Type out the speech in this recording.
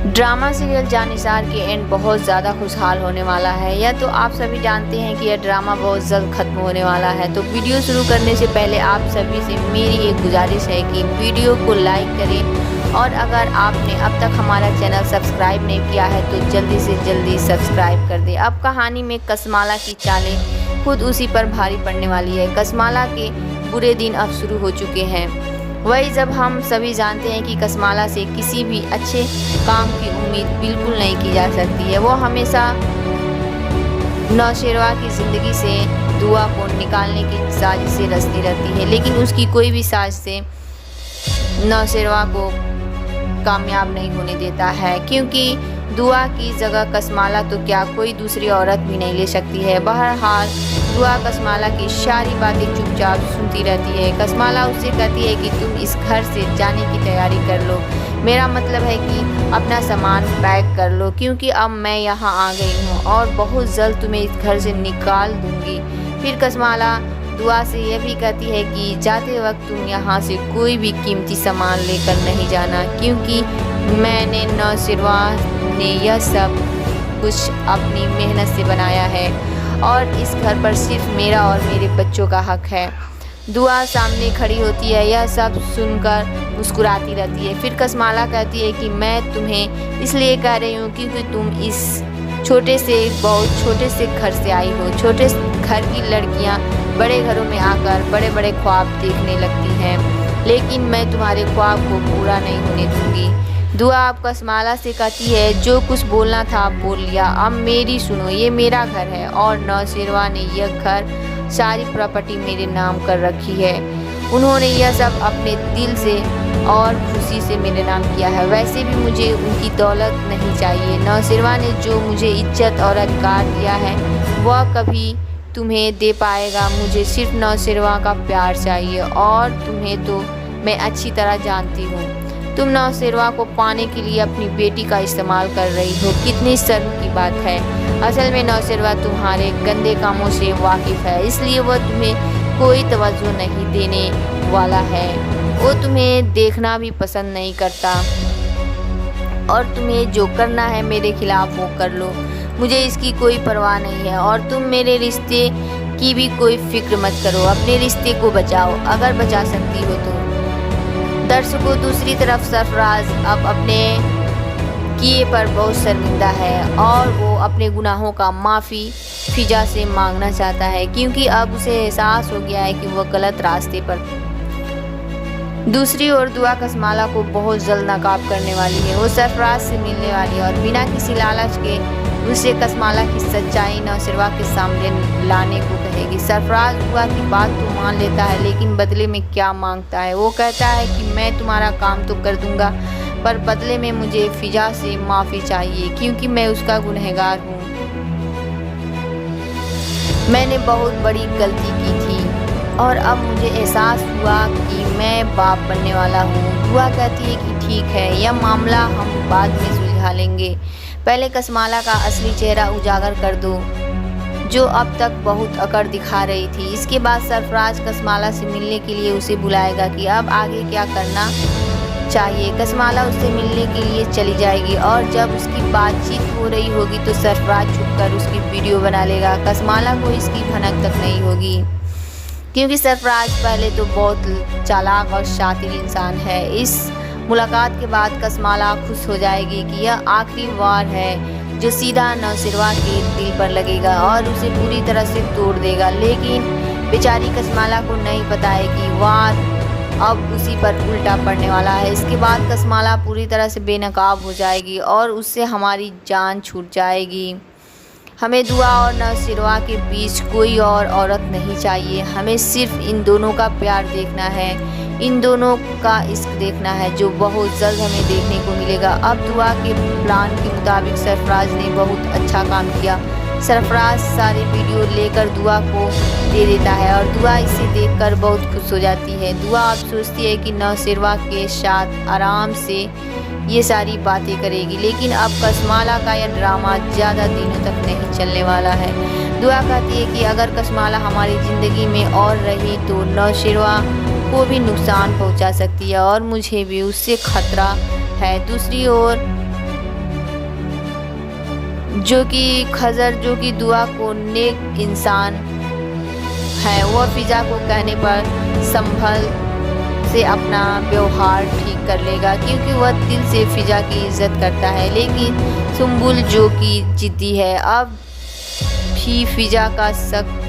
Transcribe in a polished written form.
Drama serial Jannisar के and बहुत ज़्यादा खुशहाल होने वाला है। यह तो आप सभी जानते हैं कि यह ड्रामा बहुत जल्द ख़त्म होने वाला है। तो वीडियो शुरू करने से पहले आप सभी से मेरी एक गुजारिश है कि वीडियो को लाइक करें और अगर आपने अब तक हमारा चैनल सब्सक्राइब नहीं किया है तो जल्दी से जल्दी सब्सक्राइब कर दें। अब कहानी में कसमाला की चालें खुद उसी पर भारी पड़ने वाली है। कसमाला के बुरे दिन अब शुरू हो चुके हैं। वही जब हम सभी जानते हैं कि कसमाला से किसी भी अच्छे काम की उम्मीद बिल्कुल नहीं की जा सकती है। वो हमेशा नौशेरवा की ज़िंदगी से दुआ को निकालने की साजिशें रचती रहती है, लेकिन उसकी कोई भी साजिशें नौशेरवा को कामयाब नहीं होने देता है, क्योंकि दुआ की जगह कसमाला तो क्या कोई दूसरी औरत भी नहीं ले सकती है। बहरहाल दुआ कसमाला की सारी बातें चुपचाप सुनती रहती है। कसमाला उससे कहती है कि तुम इस घर से जाने की तैयारी कर लो, मेरा मतलब है कि अपना सामान पैक कर लो, क्योंकि अब मैं यहाँ आ गई हूँ और बहुत जल्द तुम्हें इस घर से निकाल दूँगी। फिर कसमाला दुआ से यह भी कहती है कि जाते वक्त तुम यहाँ से कोई भी कीमती सामान लेकर नहीं जाना, क्योंकि मैंने नौशेरवा ने यह सब कुछ अपनी मेहनत से बनाया है और इस घर पर सिर्फ मेरा और मेरे बच्चों का हक है। दुआ सामने खड़ी होती है, यह सब सुनकर मुस्कुराती रहती है। फिर कसमाला कहती है कि मैं तुम्हें इसलिए कह रही हूँ क्योंकि तुम इस बहुत छोटे से घर से आई हो। छोटे घर की लड़कियाँ बड़े घरों में आकर बड़े बड़े ख्वाब देखने लगती हैं, लेकिन मैं तुम्हारे ख्वाब को पूरा नहीं होने दूँगी। दुआ अब कसमाला से कहती है जो कुछ बोलना था बोल लिया, अब मेरी सुनो, ये मेरा घर है और नौशेरवा ने यह घर सारी प्रॉपर्टी मेरे नाम कर रखी है। उन्होंने यह सब अपने दिल से और खुशी से मेरे नाम किया है। वैसे भी मुझे उनकी दौलत नहीं चाहिए। नौशेरवा ने जो मुझे इज्जत और अधिकार दिया है वह कभी तुम्हें दे पाएगा। मुझे सिर्फ नौशेरवा का प्यार चाहिए और तुम्हें तो मैं अच्छी तरह जानती हूँ। तुम नौशेरवा को पाने के लिए अपनी बेटी का इस्तेमाल कर रही हो, कितनी शर्म की बात है। असल में नौशेरवा तुम्हारे गंदे कामों से वाकिफ़ है, इसलिए वह तुम्हें कोई तवज्जो नहीं देने वाला है। वो तुम्हें देखना भी पसंद नहीं करता और तुम्हें जो करना है मेरे खिलाफ वो कर लो, मुझे इसकी कोई परवाह नहीं है। और तुम मेरे रिश्ते की भी कोई फिक्र मत करो, अपने रिश्ते को बचाओ अगर बचा सकती हो तो। दर्शकों, दूसरी तरफ सरफराज अब अपने किए पर बहुत शर्मिंदा है और वो अपने गुनाहों का माफ़ी फिजा से मांगना चाहता है, क्योंकि अब उसे एहसास हो गया है कि वह गलत रास्ते पर। दूसरी ओर दुआ कसमाला को बहुत जल्द नाकाब करने वाली है। वो सरफराज से मिलने वाली है और बिना किसी लालच के उसे कसमाला की सच्चाई नौशेरवा के सामने लाने को कहेगी। सरफराज दुआ की बात तो मान लेता है, लेकिन बदले में क्या मांगता है। वो कहता है कि मैं तुम्हारा काम तो कर दूंगा, पर बदले में मुझे फिजा से माफ़ी चाहिए, क्योंकि मैं उसका गुनहगार हूँ। मैंने बहुत बड़ी गलती की थी और अब मुझे एहसास हुआ कि मैं बाप बनने वाला हूँ। दुआ कहती है कि ठीक है, यह मामला हम बाद में सुलझा लेंगे, पहले कसमाला का असली चेहरा उजागर कर दो, जो अब तक बहुत अकड़ दिखा रही थी। इसके बाद सरफराज कसमाला से मिलने के लिए उसे बुलाएगा कि अब आगे क्या करना चाहिए। कसमाला उससे मिलने के लिए चली जाएगी और जब उसकी बातचीत हो रही होगी तो सरफराज छुपकर उसकी वीडियो बना लेगा। कसमाला को इसकी भनक तक नहीं होगी, क्योंकि सरफराज पहले तो बहुत चालाक और शातिर इंसान है। इस मुलाकात के बाद कसमाला खुश हो जाएगी कि यह आखिरी वार है जो सीधा नौशेरवा के दिल पर लगेगा और उसे पूरी तरह से तोड़ देगा। लेकिन बेचारी कसमाला को नहीं पता है कि वार अब उसी पर उल्टा पड़ने वाला है। इसके बाद कसमाला पूरी तरह से बेनकाब हो जाएगी और उससे हमारी जान छूट जाएगी। हमें दुआ और नौशेरवा के बीच कोई और औरत नहीं चाहिए। हमें सिर्फ इन दोनों का प्यार देखना है, इन दोनों का इश्क देखना है, जो बहुत जल्द हमें देखने को मिलेगा। अब दुआ के प्लान के मुताबिक सरफराज ने बहुत अच्छा काम किया। सरफराज सारी वीडियो लेकर दुआ को दे देता है और दुआ इसे देखकर बहुत खुश हो जाती है। दुआ अब सोचती है कि नौशेरवा के साथ आराम से ये सारी बातें करेगी, लेकिन अब कसमाला का यह ड्रामा ज़्यादा दिनों तक नहीं चलने वाला है। दुआ कहती है कि अगर कसमाला हमारी ज़िंदगी में और रही तो नौशेरवा को भी नुकसान पहुंचा सकती है और मुझे भी उससे खतरा है। दूसरी ओर जो कि खज़र जो कि दुआ को नेक इंसान है, वह फ़िज़ा को कहने पर संभल से अपना व्यवहार ठीक कर लेगा, क्योंकि वह दिल से फ़िज़ा की इज़्ज़त करता है। लेकिन सुम्बुल जो कि ज़िद्दी है, अब भी फ़िज़ा का शक